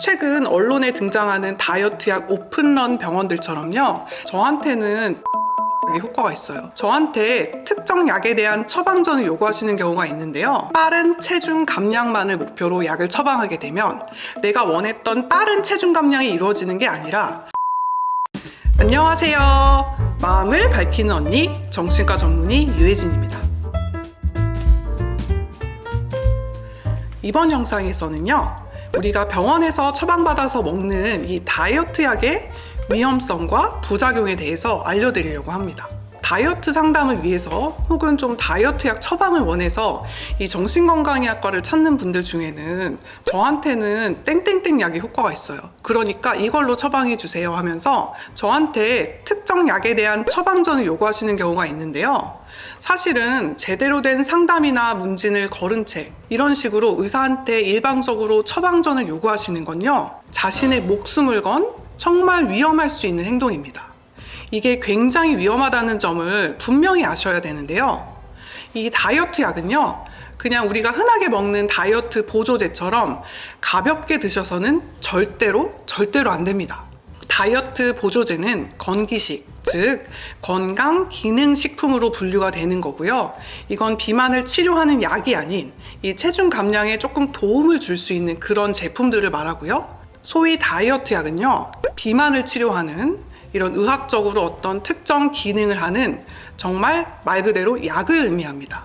최근 언론에 등장하는 다이어트약 오픈런 병원들처럼요, 저한테는 효과가 있어요. 저한테 특정 약에 대한 처방전을 요구하시는 경우가 있는데요, 빠른 체중 감량만을 목표로 약을 처방하게 되면 내가 원했던 빠른 체중 감량이 이루어지는 게 아니라, 안녕하세요, 마음을 밝히는 언니 정신과 전문의 유혜진입니다. 이번 영상에서는요, 우리가 병원에서 처방받아서 먹는 이 다이어트 약의 위험성과 부작용에 대해서 알려드리려고 합니다. 다이어트 상담을 위해서 혹은 좀 다이어트 약 처방을 원해서 이 정신건강의학과를 찾는 분들 중에는 저한테는 땡땡땡 약이 효과가 있어요, 그러니까 이걸로 처방해 주세요 하면서 저한테 특정 약에 대한 처방전을 요구하시는 경우가 있는데요, 사실은 제대로 된 상담이나 문진을 거른 채 이런 식으로 의사한테 일방적으로 처방전을 요구하시는 건요, 자신의 목숨을 건 정말 위험할 수 있는 행동입니다. 이게 굉장히 위험하다는 점을 분명히 아셔야 되는데요, 이 다이어트 약은요, 그냥 우리가 흔하게 먹는 다이어트 보조제처럼 가볍게 드셔서는 절대로 안 됩니다. 다이어트 보조제는 건기식, 즉 건강기능식품으로 분류가 되는 거고요. 이건 비만을 치료하는 약이 아닌 이 체중 감량에 조금 도움을 줄 수 있는 그런 제품들을 말하고요. 소위 다이어트 약은요, 비만을 치료하는 이런 의학적으로 어떤 특정 기능을 하는 정말 말 그대로 약을 의미합니다.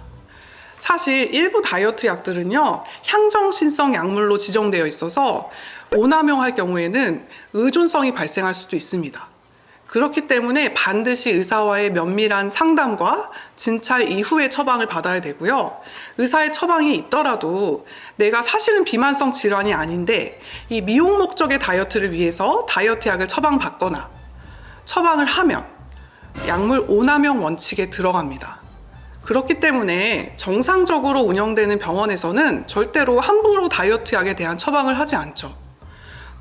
사실 일부 다이어트 약들은요, 향정신성 약물로 지정되어 있어서 오남용할 경우에는 의존성이 발생할 수도 있습니다. 그렇기 때문에 반드시 의사와의 면밀한 상담과 진찰 이후에 처방을 받아야 되고요. 의사의 처방이 있더라도 내가 사실은 비만성 질환이 아닌데 이 미용 목적의 다이어트를 위해서 다이어트 약을 처방받거나 처방을 하면 약물 오남용 원칙에 들어갑니다. 그렇기 때문에 정상적으로 운영되는 병원에서는 절대로 함부로 다이어트 약에 대한 처방을 하지 않죠.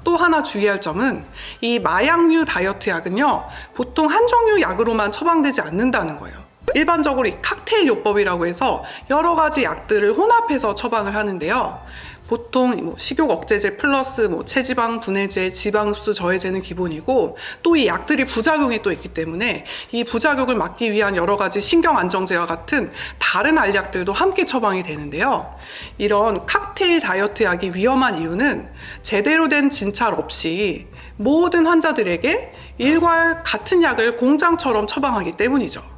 또 하나 주의할 점은 이 마약류 다이어트 약은요, 보통 한 종류 약으로만 처방되지 않는다는 거예요. 일반적으로 이 칵테일 요법이라고 해서 여러 가지 약들을 혼합해서 처방을 하는데요, 보통 식욕 억제제 플러스 체지방 분해제, 지방 흡수 저해제는 기본이고, 또 이 약들이 부작용이 또 있기 때문에 이 부작용을 막기 위한 여러 가지 신경 안정제와 같은 다른 알약들도 함께 처방이 되는데요, 이런 칵테일 다이어트 약이 위험한 이유는 제대로 된 진찰 없이 모든 환자들에게 일괄 같은 약을 공장처럼 처방하기 때문이죠.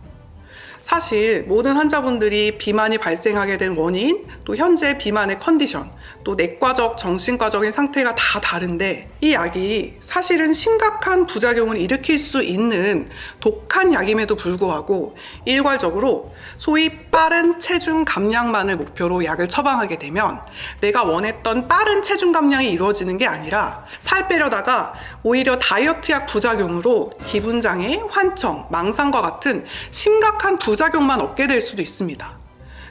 사실 모든 환자분들이 비만이 발생하게 된 원인, 또 현재 비만의 컨디션, 또 내과적, 정신과적인 상태가 다 다른데 이 약이 사실은 심각한 부작용을 일으킬 수 있는 독한 약임에도 불구하고 일괄적으로 소위 빠른 체중 감량만을 목표로 약을 처방하게 되면 내가 원했던 빠른 체중 감량이 이루어지는 게 아니라 살 빼려다가 오히려 다이어트 약 부작용으로 기분장애, 환청, 망상과 같은 심각한 부작용만 얻게 될 수도 있습니다.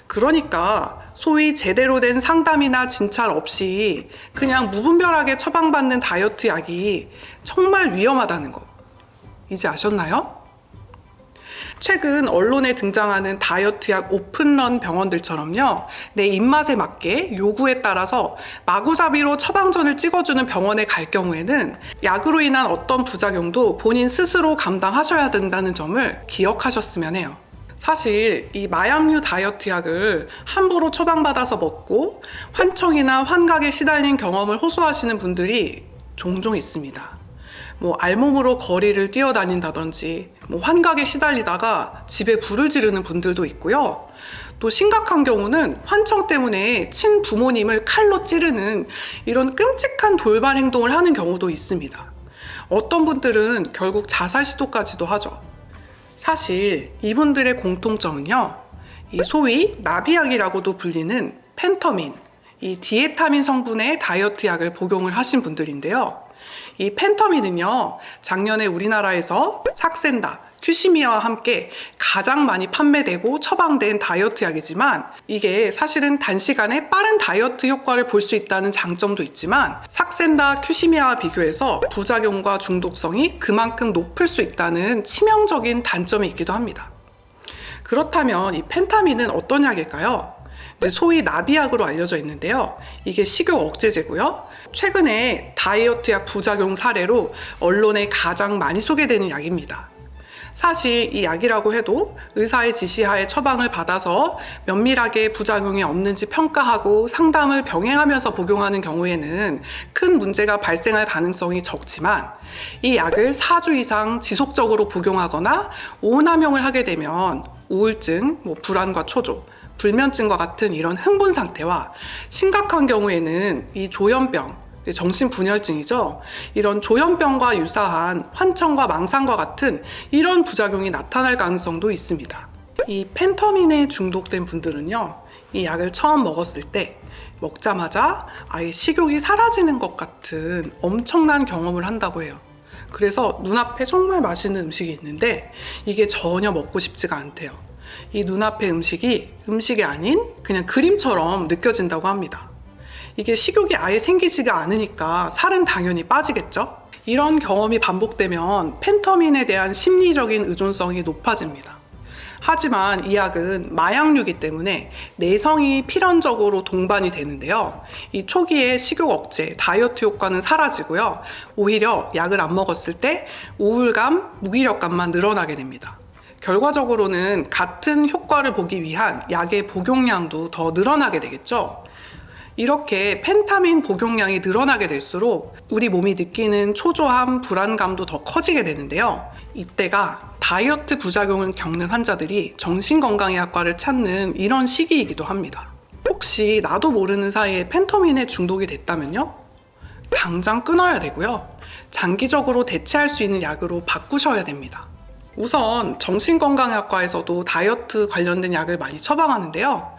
그러니까 소위 제대로 된 상담이나 진찰 없이 그냥 무분별하게 처방받는 다이어트 약이 정말 위험하다는 거 이제 아셨나요? 최근 언론에 등장하는 다이어트 약 오픈런 병원들처럼요, 내 입맛에 맞게 요구에 따라서 마구잡이로 처방전을 찍어주는 병원에 갈 경우에는 약으로 인한 어떤 부작용도 본인 스스로 감당하셔야 된다는 점을 기억하셨으면 해요. 사실 이 마약류 다이어트 약을 함부로 처방받아서 먹고 환청이나 환각에 시달린 경험을 호소하시는 분들이 종종 있습니다. 알몸으로 거리를 뛰어다닌다든지 환각에 시달리다가 집에 불을 지르는 분들도 있고요. 또 심각한 경우는 환청 때문에 친부모님을 칼로 찌르는 이런 끔찍한 돌발 행동을 하는 경우도 있습니다. 어떤 분들은 결국 자살 시도까지도 하죠. 사실 이분들의 공통점은요, 이 소위 나비약이라고도 불리는 펜터민, 이 디에타민 성분의 다이어트 약을 복용을 하신 분들인데요, 이 펜터민은요, 작년에 우리나라에서 삭센다, 큐시미아와 함께 가장 많이 판매되고 처방된 다이어트 약이지만 이게 사실은 단시간에 빠른 다이어트 효과를 볼 수 있다는 장점도 있지만 삭센다, 큐시미아와 비교해서 부작용과 중독성이 그만큼 높을 수 있다는 치명적인 단점이 있기도 합니다. 그렇다면 이 펜타민은 어떤 약일까요? 이제 소위 나비약으로 알려져 있는데요, 이게 식욕 억제제고요, 최근에 다이어트 약 부작용 사례로 언론에 가장 많이 소개되는 약입니다. 사실 이 약이라고 해도 의사의 지시하에 처방을 받아서 면밀하게 부작용이 없는지 평가하고 상담을 병행하면서 복용하는 경우에는 큰 문제가 발생할 가능성이 적지만, 이 약을 4주 이상 지속적으로 복용하거나 오남용을 하게 되면 우울증, 불안과 초조, 불면증과 같은 이런 흥분 상태와, 심각한 경우에는 이 조현병, 정신분열증이죠. 이런 조현병과 유사한 환청과 망상과 같은 이런 부작용이 나타날 가능성도 있습니다. 이 펜터민에 중독된 분들은요, 이 약을 처음 먹었을 때 먹자마자 아예 식욕이 사라지는 것 같은 엄청난 경험을 한다고 해요. 그래서 눈앞에 정말 맛있는 음식이 있는데 이게 전혀 먹고 싶지가 않대요. 이 눈앞의 음식이 아닌 그냥 그림처럼 느껴진다고 합니다. 이게 식욕이 아예 생기지가 않으니까 살은 당연히 빠지겠죠? 이런 경험이 반복되면 펜터민에 대한 심리적인 의존성이 높아집니다. 하지만 이 약은 마약류이기 때문에 내성이 필연적으로 동반이 되는데요. 이 초기에 식욕 억제, 다이어트 효과는 사라지고요. 오히려 약을 안 먹었을 때 우울감, 무기력감만 늘어나게 됩니다. 결과적으로는 같은 효과를 보기 위한 약의 복용량도 더 늘어나게 되겠죠. 이렇게 펜타민 복용량이 늘어나게 될수록 우리 몸이 느끼는 초조함, 불안감도 더 커지게 되는데요. 이때가 다이어트 부작용을 겪는 환자들이 정신건강의학과를 찾는 이런 시기이기도 합니다. 혹시 나도 모르는 사이에 펜터민에 중독이 됐다면요? 당장 끊어야 되고요. 장기적으로 대체할 수 있는 약으로 바꾸셔야 됩니다. 우선 정신건강의학과에서도 다이어트 관련된 약을 많이 처방하는데요.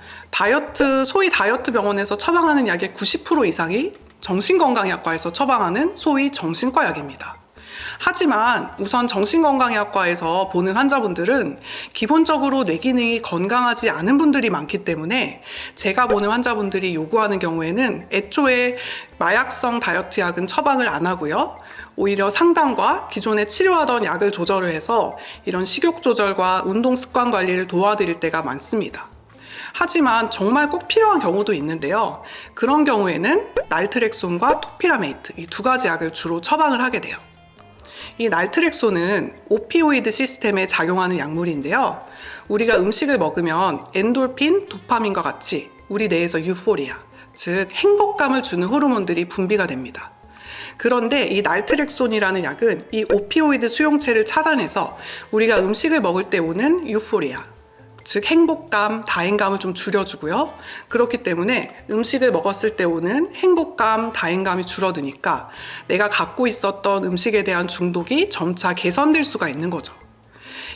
소위 다이어트 병원에서 처방하는 약의 90% 이상이 정신건강의학과에서 처방하는 소위 정신과 약입니다. 하지만 우선 정신건강의학과에서 보는 환자분들은 기본적으로 뇌 기능이 건강하지 않은 분들이 많기 때문에 제가 보는 환자분들이 요구하는 경우에는 애초에 마약성 다이어트 약은 처방을 안 하고요. 오히려 상담과 기존에 치료하던 약을 조절을 해서 이런 식욕 조절과 운동 습관 관리를 도와드릴 때가 많습니다. 하지만 정말 꼭 필요한 경우도 있는데요. 그런 경우에는 날트렉손과 토피라메이트, 이 두 가지 약을 주로 처방을 하게 돼요. 이 날트렉손은 오피오이드 시스템에 작용하는 약물인데요. 우리가 음식을 먹으면 엔돌핀, 도파민과 같이 우리 뇌에서 유포리아, 즉 행복감을 주는 호르몬들이 분비가 됩니다. 그런데 이 날트렉손이라는 약은 이 오피오이드 수용체를 차단해서 우리가 음식을 먹을 때 오는 유포리아, 즉 행복감, 다행감을 좀 줄여주고요. 그렇기 때문에 음식을 먹었을 때 오는 행복감, 다행감이 줄어드니까 내가 갖고 있었던 음식에 대한 중독이 점차 개선될 수가 있는 거죠.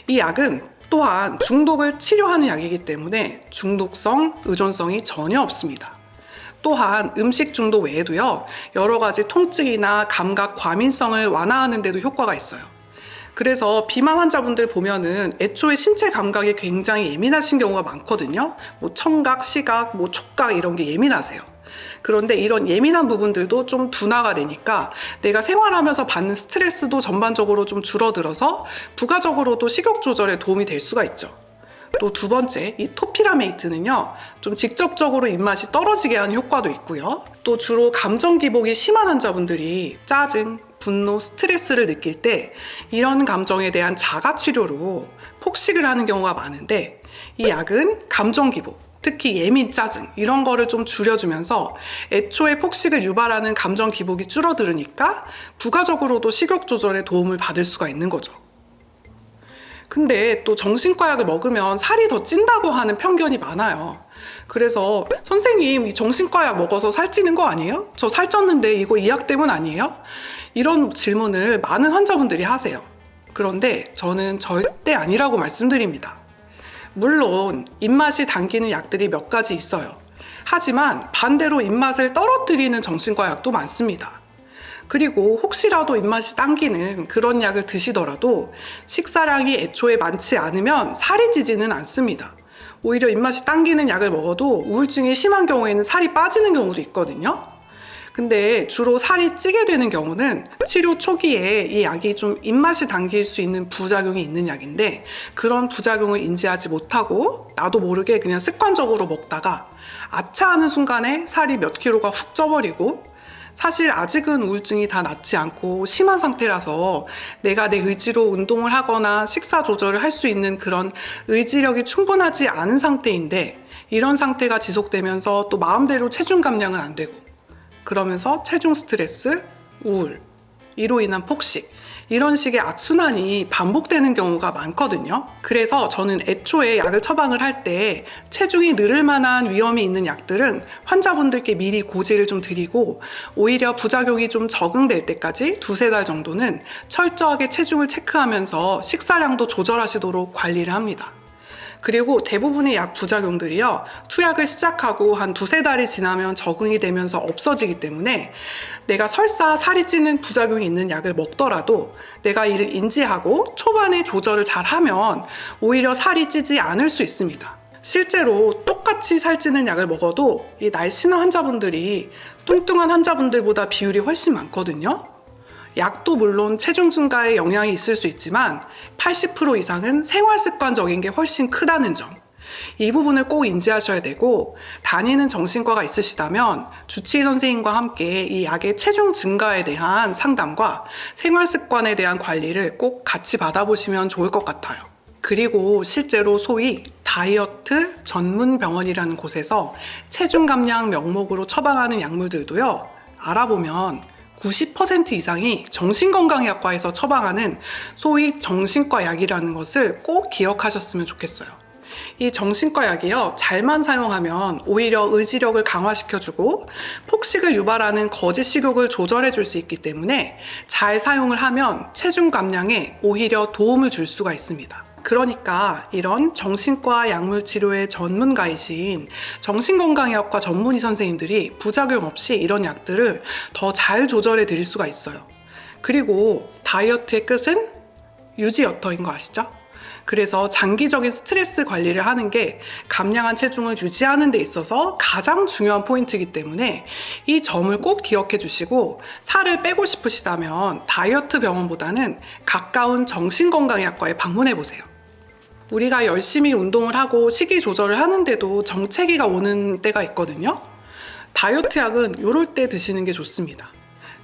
이 약은 또한 중독을 치료하는 약이기 때문에 중독성, 의존성이 전혀 없습니다. 또한 음식 중독 외에도요, 여러 가지 통증이나 감각 과민성을 완화하는 데도 효과가 있어요. 그래서 비만 환자분들 보면은 애초에 신체 감각이 굉장히 예민하신 경우가 많거든요. 청각, 시각, 촉각 이런 게 예민하세요. 그런데 이런 예민한 부분들도 좀 둔화가 되니까 내가 생활하면서 받는 스트레스도 전반적으로 좀 줄어들어서 부가적으로도 식욕 조절에 도움이 될 수가 있죠. 또 두 번째, 이 토피라메이트는요, 좀 직접적으로 입맛이 떨어지게 하는 효과도 있고요. 또 주로 감정 기복이 심한 환자분들이 짜증, 분노, 스트레스를 느낄 때 이런 감정에 대한 자가 치료로 폭식을 하는 경우가 많은데, 이 약은 감정 기복, 특히 예민, 짜증 이런 거를 좀 줄여주면서 애초에 폭식을 유발하는 감정 기복이 줄어들으니까 부가적으로도 식욕 조절에 도움을 받을 수가 있는 거죠. 근데 또 정신과 약을 먹으면 살이 더 찐다고 하는 편견이 많아요. 그래서 선생님, 이 정신과 약 먹어서 살찌는 거 아니에요? 저 살쪘는데 이거 이 약 때문 아니에요? 이런 질문을 많은 환자분들이 하세요. 그런데 저는 절대 아니라고 말씀드립니다. 물론 입맛이 당기는 약들이 몇 가지 있어요. 하지만 반대로 입맛을 떨어뜨리는 정신과 약도 많습니다. 그리고 혹시라도 입맛이 당기는 그런 약을 드시더라도 식사량이 애초에 많지 않으면 살이 찌지는 않습니다. 오히려 입맛이 당기는 약을 먹어도 우울증이 심한 경우에는 살이 빠지는 경우도 있거든요. 근데 주로 살이 찌게 되는 경우는 치료 초기에 이 약이 좀 입맛이 당길 수 있는 부작용이 있는 약인데, 그런 부작용을 인지하지 못하고 나도 모르게 그냥 습관적으로 먹다가 아차 하는 순간에 살이 몇 킬로가 훅 쪄버리고 사실 아직은 우울증이 다 낫지 않고 심한 상태라서 내가 내 의지로 운동을 하거나 식사 조절을 할 수 있는 그런 의지력이 충분하지 않은 상태인데, 이런 상태가 지속되면서 또 마음대로 체중 감량은 안 되고, 그러면서 체중 스트레스, 우울, 이로 인한 폭식, 이런 식의 악순환이 반복되는 경우가 많거든요. 그래서 저는 애초에 약을 처방을 할 때 체중이 늘을 만한 위험이 있는 약들은 환자분들께 미리 고지를 좀 드리고, 오히려 부작용이 좀 적응될 때까지 2-3달 정도는 철저하게 체중을 체크하면서 식사량도 조절하시도록 관리를 합니다. 그리고 대부분의 약 부작용들이요, 투약을 시작하고 한 2-3달이 지나면 적응이 되면서 없어지기 때문에 내가 설사 살이 찌는 부작용이 있는 약을 먹더라도 내가 이를 인지하고 초반에 조절을 잘하면 오히려 살이 찌지 않을 수 있습니다. 실제로 똑같이 살찌는 약을 먹어도 이 날씬한 환자분들이 뚱뚱한 환자분들보다 비율이 훨씬 많거든요. 약도 물론 체중 증가에 영향이 있을 수 있지만 80% 이상은 생활 습관적인 게 훨씬 크다는 점, 이 부분을 꼭 인지하셔야 되고, 다니는 정신과가 있으시다면 주치의 선생님과 함께 이 약의 체중 증가에 대한 상담과 생활 습관에 대한 관리를 꼭 같이 받아보시면 좋을 것 같아요. 그리고 실제로 소위 다이어트 전문 병원이라는 곳에서 체중 감량 명목으로 처방하는 약물들도요, 알아보면 90% 이상이 정신건강의학과에서 처방하는 소위 정신과 약이라는 것을 꼭 기억하셨으면 좋겠어요. 이 정신과 약이요, 잘만 사용하면 오히려 의지력을 강화시켜주고 폭식을 유발하는 거짓 식욕을 조절해줄 수 있기 때문에 잘 사용을 하면 체중 감량에 오히려 도움을 줄 수가 있습니다. 그러니까 이런 정신과 약물 치료의 전문가이신 정신건강의학과 전문의 선생님들이 부작용 없이 이런 약들을 더 잘 조절해 드릴 수가 있어요. 그리고 다이어트의 끝은 유지여터인 거 아시죠? 그래서 장기적인 스트레스 관리를 하는 게 감량한 체중을 유지하는 데 있어서 가장 중요한 포인트이기 때문에 이 점을 꼭 기억해 주시고, 살을 빼고 싶으시다면 다이어트 병원보다는 가까운 정신건강의학과에 방문해 보세요. 우리가 열심히 운동을 하고 식이 조절을 하는데도 정체기가 오는 때가 있거든요. 다이어트 약은 이럴 때 드시는 게 좋습니다.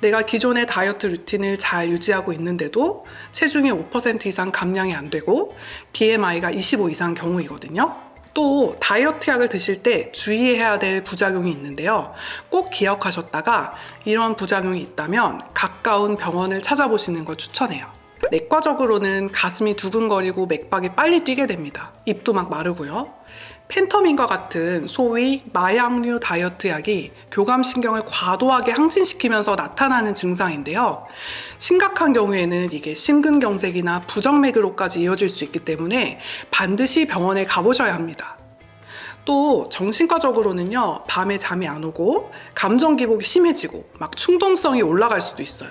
내가 기존의 다이어트 루틴을 잘 유지하고 있는데도 체중이 5% 이상 감량이 안 되고 BMI가 25 이상 경우이거든요. 또 다이어트 약을 드실 때 주의해야 될 부작용이 있는데요, 꼭 기억하셨다가 이런 부작용이 있다면 가까운 병원을 찾아보시는 걸 추천해요. 내과적으로는 가슴이 두근거리고 맥박이 빨리 뛰게 됩니다. 입도 막 마르고요. 펜터민과 같은 소위 마약류 다이어트 약이 교감신경을 과도하게 항진시키면서 나타나는 증상인데요, 심각한 경우에는 이게 심근경색이나 부정맥으로까지 이어질 수 있기 때문에 반드시 병원에 가보셔야 합니다. 또 정신과적으로는요, 밤에 잠이 안 오고 감정 기복이 심해지고 막 충동성이 올라갈 수도 있어요.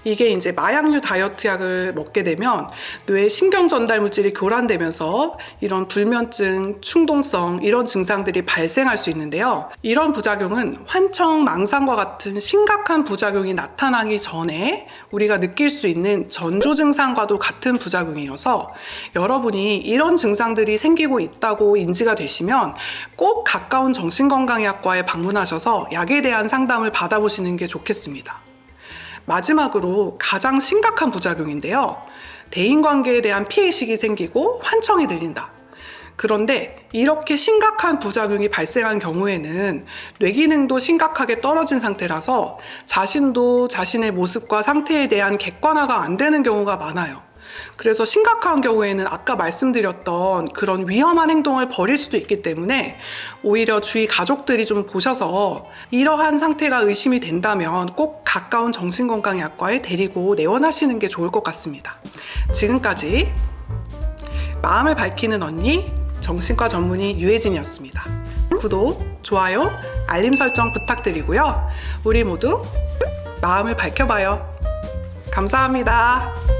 이게 이제 마약류 다이어트 약을 먹게 되면 뇌에 신경 전달 물질이 교란되면서 이런 불면증, 충동성, 이런 증상들이 발생할 수 있는데요, 이런 부작용은 환청, 망상과 같은 심각한 부작용이 나타나기 전에 우리가 느낄 수 있는 전조 증상과도 같은 부작용이어서 여러분이 이런 증상들이 생기고 있다고 인지가 되시면 꼭 가까운 정신건강의학과에 방문하셔서 약에 대한 상담을 받아보시는 게 좋겠습니다. 마지막으로 가장 심각한 부작용인데요, 대인관계에 대한 피해의식이 생기고 환청이 들린다. 그런데 이렇게 심각한 부작용이 발생한 경우에는 뇌기능도 심각하게 떨어진 상태라서 자신도 자신의 모습과 상태에 대한 객관화가 안 되는 경우가 많아요. 그래서 심각한 경우에는 아까 말씀드렸던 그런 위험한 행동을 벌일 수도 있기 때문에 오히려 주위 가족들이 좀 보셔서 이러한 상태가 의심이 된다면 꼭 가까운 정신건강의학과에 데리고 내원하시는 게 좋을 것 같습니다. 지금까지 마음을 밝히는 언니 정신과 전문의 유혜진이었습니다. 구독, 좋아요, 알림 설정 부탁드리고요. 우리 모두 마음을 밝혀봐요. 감사합니다.